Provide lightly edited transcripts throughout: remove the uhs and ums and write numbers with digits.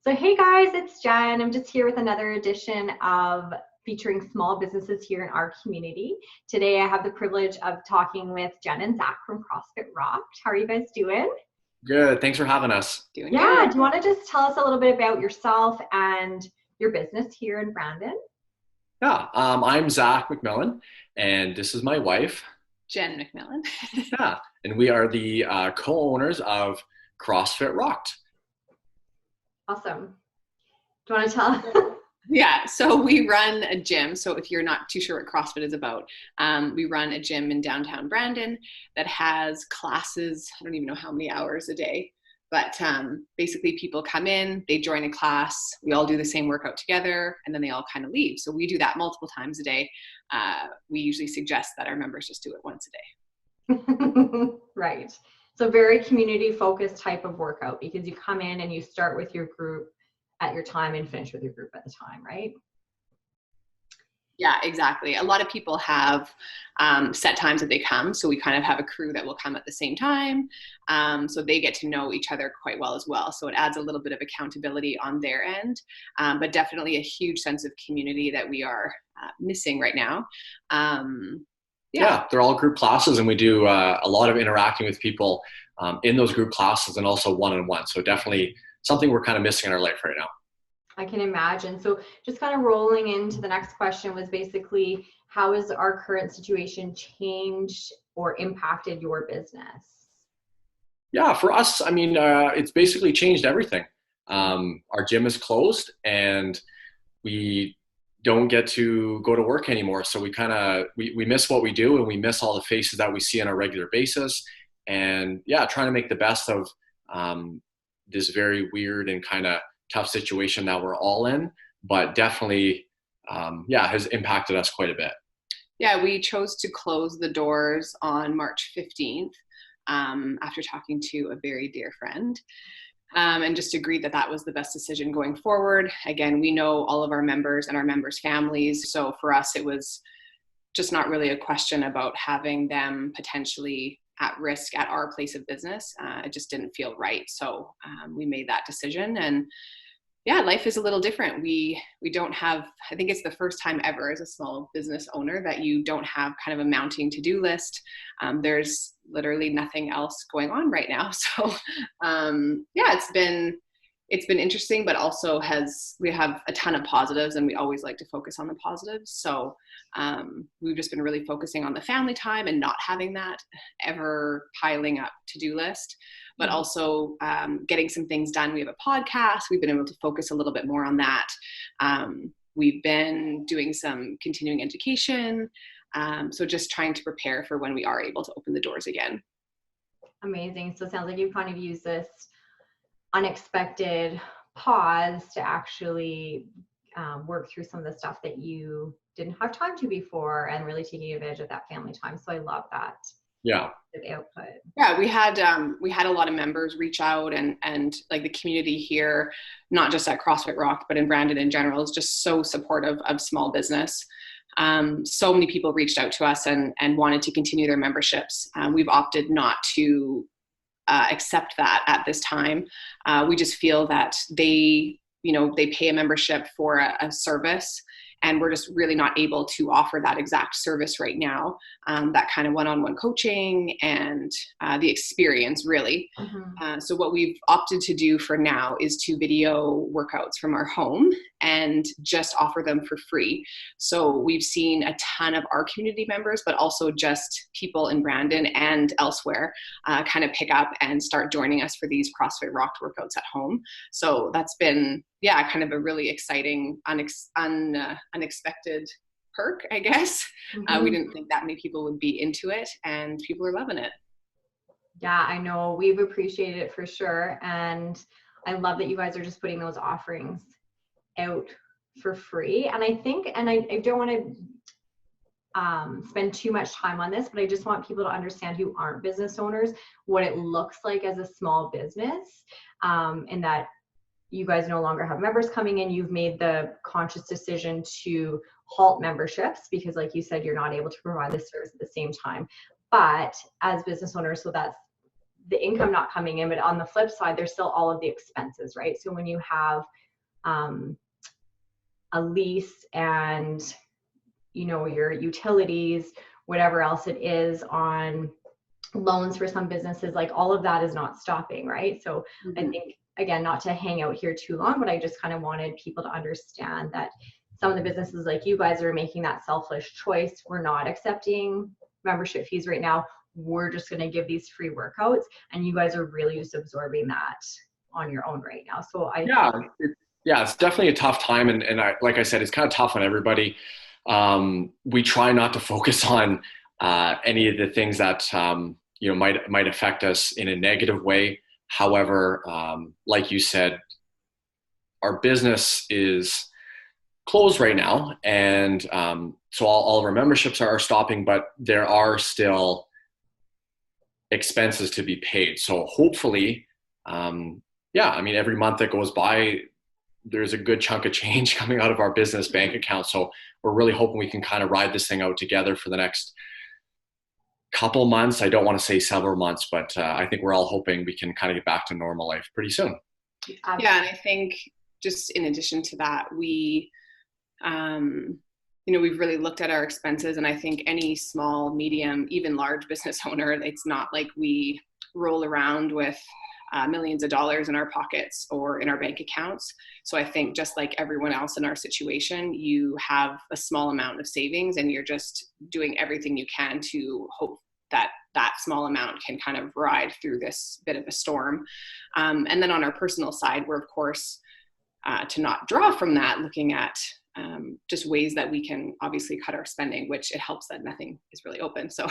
So hey guys, it's Jen. I'm just here with another edition of featuring small businesses here in our community. Today I have the privilege of talking with Jen and Zack from CrossFit Rocked. How are you guys doing? Good. Thanks for having us. Doing good. Do you want to just tell us a little bit about yourself and your business here in Brandon? Yeah, I'm Zack McMillan, and this is my wife. Jenn McMillan. Yeah, and we are the co-owners of CrossFit Rocked. Awesome. Do you want to tell? Yeah, so we run a gym. So if you're not too sure what CrossFit is about, we run a gym in downtown Brandon that has classes, I don't even know how many hours a day, but basically people come in, they join a class, we all do the same workout together, and then they all kind of leave. So we do that multiple times a day. We usually suggest that our members just do it once a day. Right. So very community focused type of workout, because you come in and you start with your group at your time and finish with your group at the time, right? Yeah, exactly. A lot of people have set times that they come. So we kind of have a crew that will come at the same time. So they get to know each other quite well as well. So it adds a little bit of accountability on their end, but definitely a huge sense of community that we are missing right now. Yeah, they're all group classes, and we do a lot of interacting with people in those group classes and also one-on-one. So definitely something we're kind of missing in our life right now. I can imagine. So just kind of rolling into the next question was basically, how has our current situation changed or impacted your business? Yeah, for us, I mean, it's basically changed everything. Our gym is closed and we don't get to go to work anymore. So we kind of, we miss what we do, and we miss all the faces that we see on a regular basis. And yeah, trying to make the best of this very weird and kind of tough situation that we're all in, but definitely, has impacted us quite a bit. Yeah, we chose to close the doors on March 15th after talking to a very dear friend. And just agreed that that was the best decision going forward. Again, we know all of our members and our members' families. So for us, it was just not really a question about having them potentially at risk at our place of business. It just didn't feel right. So we made that decision. And yeah, life is a little different. We don't have, I think it's the first time ever as a small business owner that you don't have kind of a mounting to-do list. There's literally nothing else going on right now. So it's been interesting, but also we have a ton of positives, and we always like to focus on the positives. So we've just been really focusing on the family time and not having that ever piling up to-do list, but also getting some things done. We have a podcast. We've been able to focus a little bit more on that. We've been doing some continuing education. So just trying to prepare for when we are able to open the doors again. Amazing. So it sounds like you've kind of used this unexpected pause to actually work through some of the stuff that you didn't have time to before, and really taking advantage of that family time. So I love that. Yeah. Output. Yeah, we had a lot of members reach out, and like the community here, not just at CrossFit Rocked, but in Brandon in general, is just so supportive of small business. So many people reached out to us and wanted to continue their memberships. We've opted not to accept that at this time. We just feel that they pay a membership for a service, and we're just really not able to offer that exact service right now, that kind of one-on-one coaching and the experience, really. Mm-hmm. So what we've opted to do for now is to video workouts from our home and just offer them for free. So we've seen a ton of our community members, but also just people in Brandon and elsewhere kind of pick up and start joining us for these CrossFit Rocked workouts at home. So that's been, kind of a really exciting, unexpected perk, I guess. Mm-hmm. We didn't think that many people would be into it, and people are loving it. Yeah, I know. We've appreciated it for sure. And I love that you guys are just putting those offerings out for free. And I think, and I don't want to spend too much time on this, but I just want people to understand who aren't business owners, what it looks like as a small business, and that you guys no longer have members coming in. You've made the conscious decision to halt memberships because, like you said, you're not able to provide the service at the same time. But as business owners, so that's the income not coming in, but on the flip side, there's still all of the expenses, right? So when you have a lease and, you know, your utilities, whatever else it is, on loans for some businesses, like all of that is not stopping, right? So I think, again, not to hang out here too long, but I just kind of wanted people to understand that some of the businesses like you guys are making that selfish choice. We're not accepting membership fees right now. We're just going to give these free workouts, and you guys are really just absorbing that on your own right now. So it's definitely a tough time. And like I said, it's kind of tough on everybody. We try not to focus on any of the things that, might affect us in a negative way. However, like you said, our business is closed right now. And so all of our memberships are stopping, but there are still expenses to be paid. So hopefully, every month that goes by, there's a good chunk of change coming out of our business bank account. So we're really hoping we can kind of ride this thing out together for the next couple months. I don't want to say several months, but I think we're all hoping we can kind of get back to normal life pretty soon. Yeah, and I think just in addition to that, we've really looked at our expenses, and I think any small, medium, even large business owner, it's not like we roll around with millions of dollars in our pockets or in our bank accounts. So I think just like everyone else in our situation, you have a small amount of savings, and you're just doing everything you can to hope that that small amount can kind of ride through this bit of a storm. And then on our personal side, we're of course to not draw from that, looking at just ways that we can obviously cut our spending, which it helps that nothing is really open. So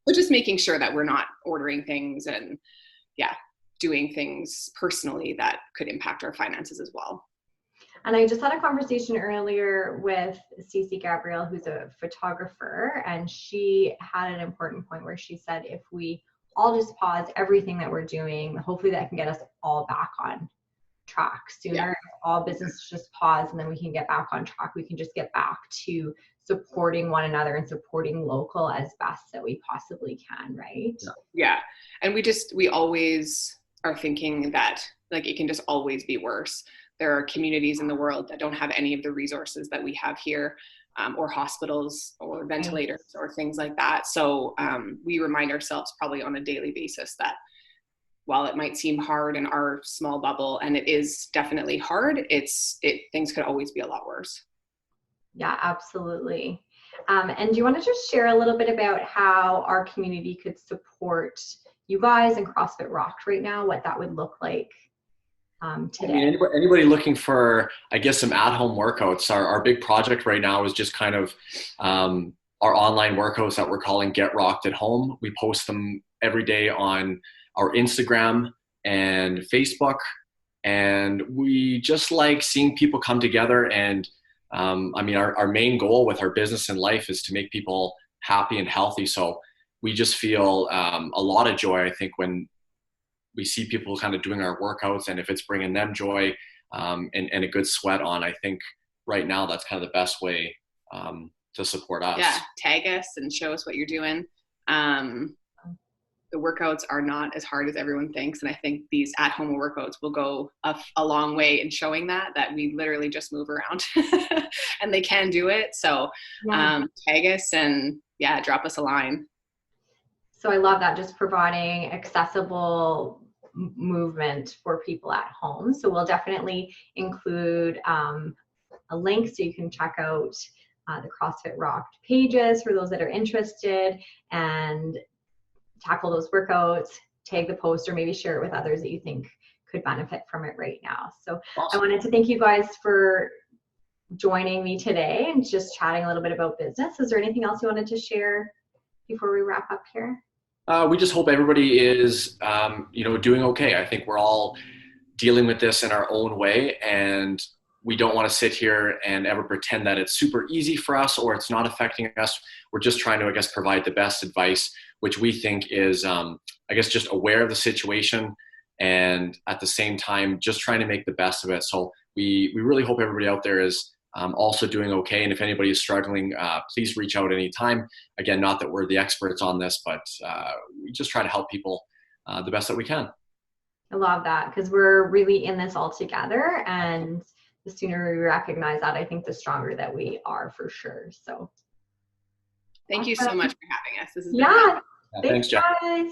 but just making sure that we're not ordering things and doing things personally that could impact our finances as well. And I just had a conversation earlier with Cece Gabrielle, who's a photographer, and she had an important point where she said, if we all just pause everything that we're doing, hopefully that can get us all back on track sooner. Yeah. If all businesses just pause, and then we can get back on track. We can just get back to supporting one another and supporting local as best that we possibly can, right? Yeah. And we always are thinking that like it can just always be worse. There are communities in the world that don't have any of the resources that we have here, or hospitals or ventilators or things like that. So we remind ourselves probably on a daily basis that while it might seem hard in our small bubble, and it is definitely hard, things could always be a lot worse. Yeah, absolutely. And do you want to just share a little bit about how our community could support you guys and CrossFit Rocked right now, what that would look like today? I mean, anybody looking for, I guess, some at-home workouts, our big project right now is just kind of our online workouts that we're calling Get Rocked at Home. We post them every day on our Instagram and Facebook, and we just like seeing people come together. And our main goal with our business and life is to make people happy and healthy. So we just feel a lot of joy, I think, when we see people kind of doing our workouts, and if it's bringing them joy and a good sweat on, I think right now that's kind of the best way to support us. Yeah, tag us and show us what you're doing. The workouts are not as hard as everyone thinks, and I think these at-home workouts will go a long way in showing that we literally just move around and they can do it. So tag us and drop us a line. So I love that, just providing accessible movement for people at home. So we'll definitely include a link so you can check out the CrossFit Rocked pages for those that are interested and tackle those workouts, tag the post, or maybe share it with others that you think could benefit from it right now. So awesome. I wanted to thank you guys for joining me today and just chatting a little bit about business. Is there anything else you wanted to share before we wrap up here? We just hope everybody is, doing okay. I think we're all dealing with this in our own way, and we don't want to sit here and ever pretend that it's super easy for us or it's not affecting us. We're just trying to, provide the best advice, which we think is, just aware of the situation, and at the same time, just trying to make the best of it. So we really hope everybody out there is also doing okay. And if anybody is struggling, please reach out anytime. Again, not that we're the experts on this, but we just try to help people the best that we can. I love that, because we're really in this all together, and the sooner we recognize that, I think the stronger that we are for sure. So thank you so much for having us. This has been yeah, thanks, Jen. guys.